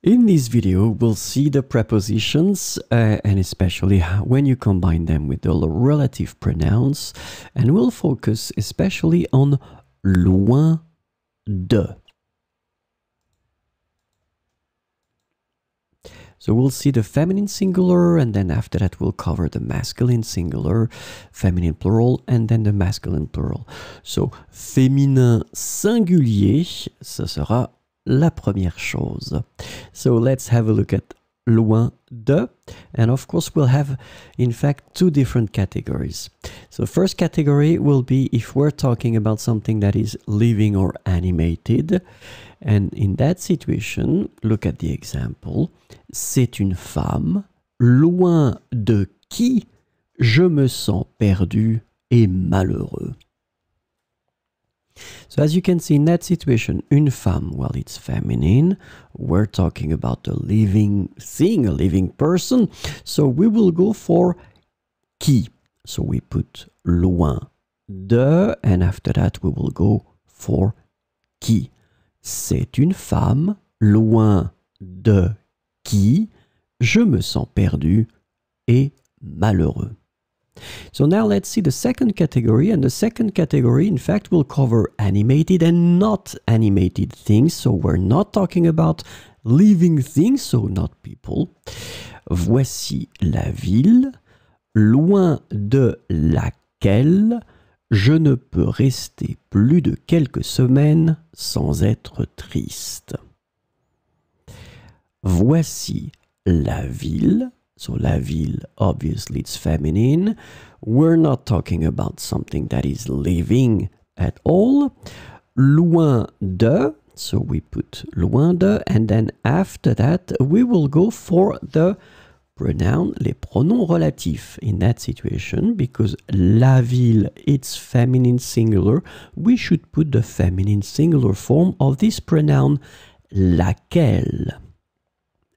In this video, we'll see the prepositions and especially when you combine them with the relative pronouns, and we'll focus especially on loin de. So we'll see the feminine singular, and then after that we'll cover the masculine singular, feminine plural, and then the masculine plural. So féminin singulier, ce sera la première chose. So let's have a look at loin de, and of course we'll have in fact two different categories. So first category will be if we're talking about something that is living or animated, and in that situation, look at the example. C'est une femme, loin de qui je me sens perdu et malheureux. So as you can see in that situation, une femme, well, it's feminine. We're talking about a living thing, a living person. So we will go for qui. So we put loin de, and after that we will go for qui. C'est une femme, loin de qui je me sens perdu et malheureux. So now let's see the second category, and the second category in fact will cover animated and not animated things. So we're not talking about living things, so not people. Voici la ville, loin de laquelle je ne peux rester plus de quelques semaines sans être triste. Voici la ville. So la ville, obviously it's feminine. We're not talking about something that is living at all. Loin de, so we put loin de, and then after that we will go for the pronoun, les pronoms relatifs in that situation, because la ville, it's feminine singular. We should put the feminine singular form of this pronoun, laquelle.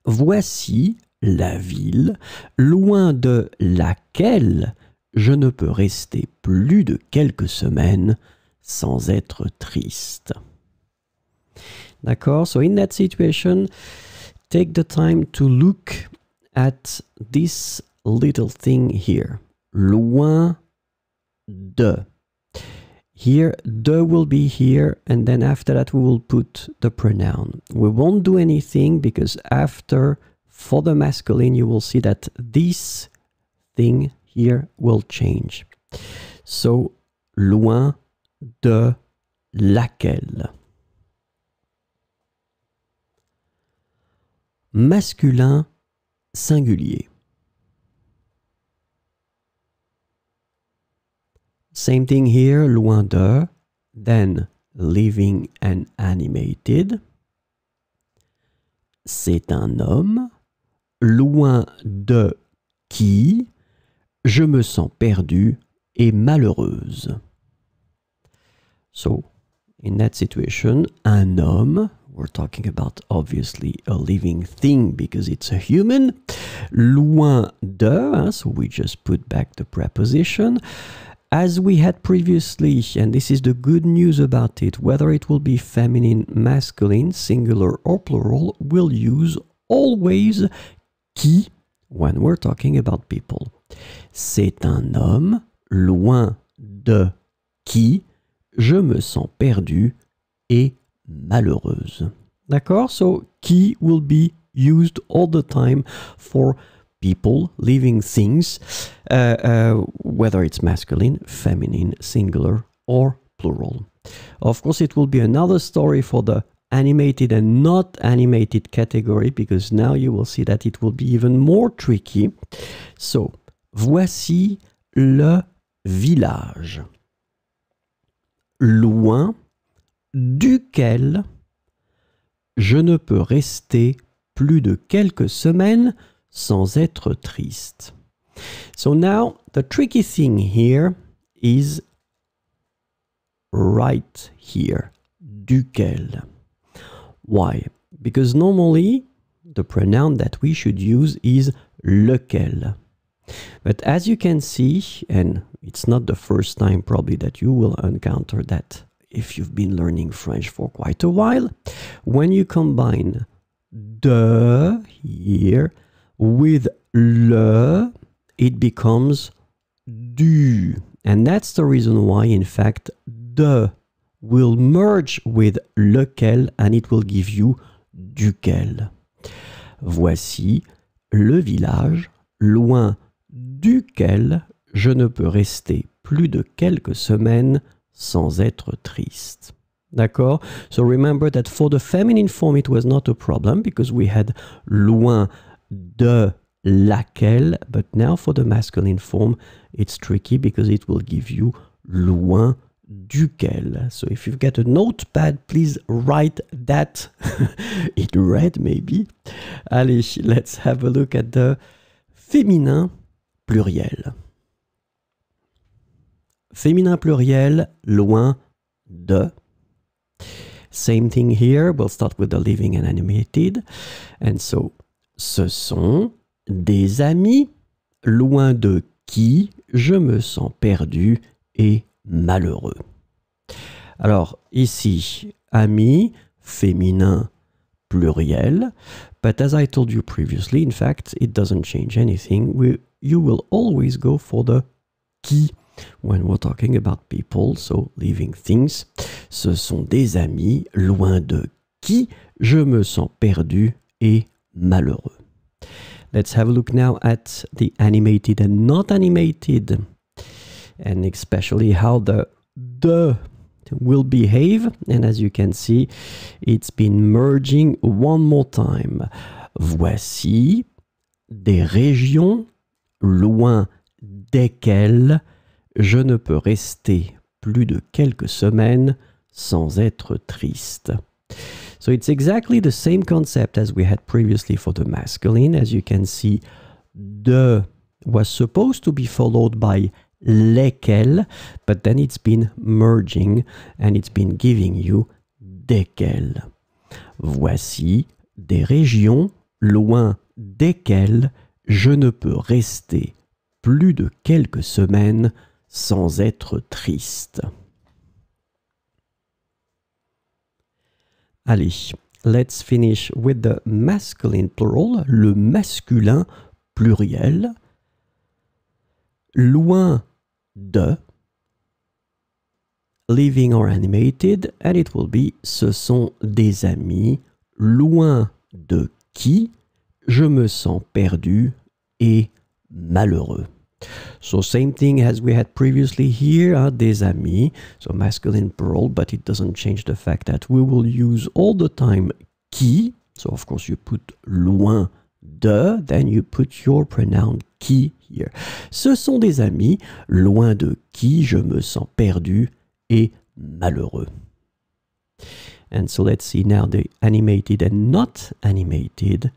Voici la ville, loin de laquelle je ne peux rester plus de quelques semaines sans être triste. D'accord? So in that situation, take the time to look at this little thing here. Loin de. Here, de will be here, and then after that we will put the pronoun. We won't do anything because after, for the masculine, you will see that this thing here will change. So, loin de laquelle. Masculin singulier. Same thing here, loin de, then living and animated. C'est un homme, loin de qui je me sens perdue et malheureuse. So, in that situation, un homme, we're talking about obviously a living thing because it's a human. Loin de, so we just put back the preposition. As we had previously, and this is the good news about it, whether it will be feminine, masculine, singular or plural, we'll use always qui when we're talking about people. C'est un homme, loin de qui je me sens perdue et malheureuse. D'accord? So, qui will be used all the time for people, living things, whether it's masculine, feminine, singular, or plural. Of course, it will be another story for the animated and not animated category, because now you will see that it will be even more tricky. So, voici le village, loin duquel je ne peux rester plus de quelques semaines sans être triste. So now, the tricky thing here is right here, duquel. Why? Because normally, the pronoun that we should use is lequel. But as you can see, and it's not the first time probably that you will encounter that if you've been learning French for quite a while, when you combine de here. With le, it becomes du. And that's the reason why, in fact, de will merge with lequel and it will give you duquel. Voici le village loin duquel je ne peux rester plus de quelques semaines sans être triste. D'accord? So remember that for the feminine form it was not a problem because we had loin de laquelle, but now for the masculine form it's tricky because it will give you loin duquel. So if you've got a notepad, please write that in red maybe. Allez, let's have a look at the féminin pluriel. Féminin pluriel, loin de. Same thing here, we'll start with the living and animated. And so, ce sont des amis, loin de qui je me sens perdu et malheureux. Alors, ici, amis, féminin pluriel. But as I told you previously, in fact, it doesn't change anything. You will always go for the qui when we're talking about people, so living things. Ce sont des amis, loin de qui je me sens perdu et malheureux. Let's have a look now at the animated and not animated, and especially how the will behave. And as you can see, it's been merging one more time. Voici des régions loin desquelles je ne peux rester plus de quelques semaines sans être triste. So it's exactly the same concept as we had previously for the masculine. As you can see, de was supposed to be followed by lesquels, but then it's been merging and it's been giving you desquels. Voici des régions loin desquelles je ne peux rester plus de quelques semaines sans être triste. Allez, let's finish with the masculine plural, le masculin pluriel. Loin de, living or animated, and it will be ce sont des amis, loin de qui je me sens perdu et malheureux. So same thing as we had previously here, des amis, so masculine plural, but it doesn't change the fact that we will use all the time qui, so of course you put loin de, then you put your pronoun qui here. Ce sont des amis, loin de qui je me sens perdu et malheureux. And so let's see now the animated and not animated.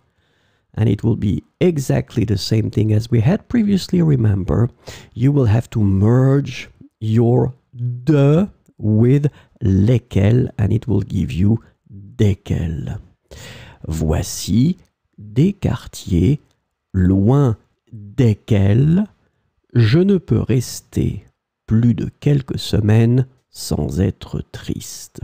And it will be exactly the same thing as we had previously. Remember, you will have to merge your de with lesquels, and it will give you desquels. Voici des quartiers loin desquels je ne peux rester plus de quelques semaines sans être triste.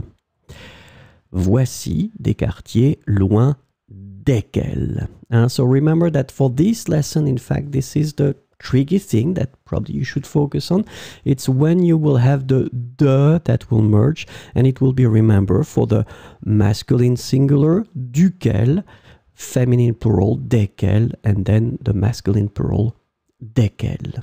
Voici des quartiers loin desquels. So remember that for this lesson, in fact, this is the tricky thing that probably you should focus on. It's when you will have the de that will merge, and it will be, remember, for the masculine singular, duquel, feminine plural, desquels, and then the masculine plural, desquels.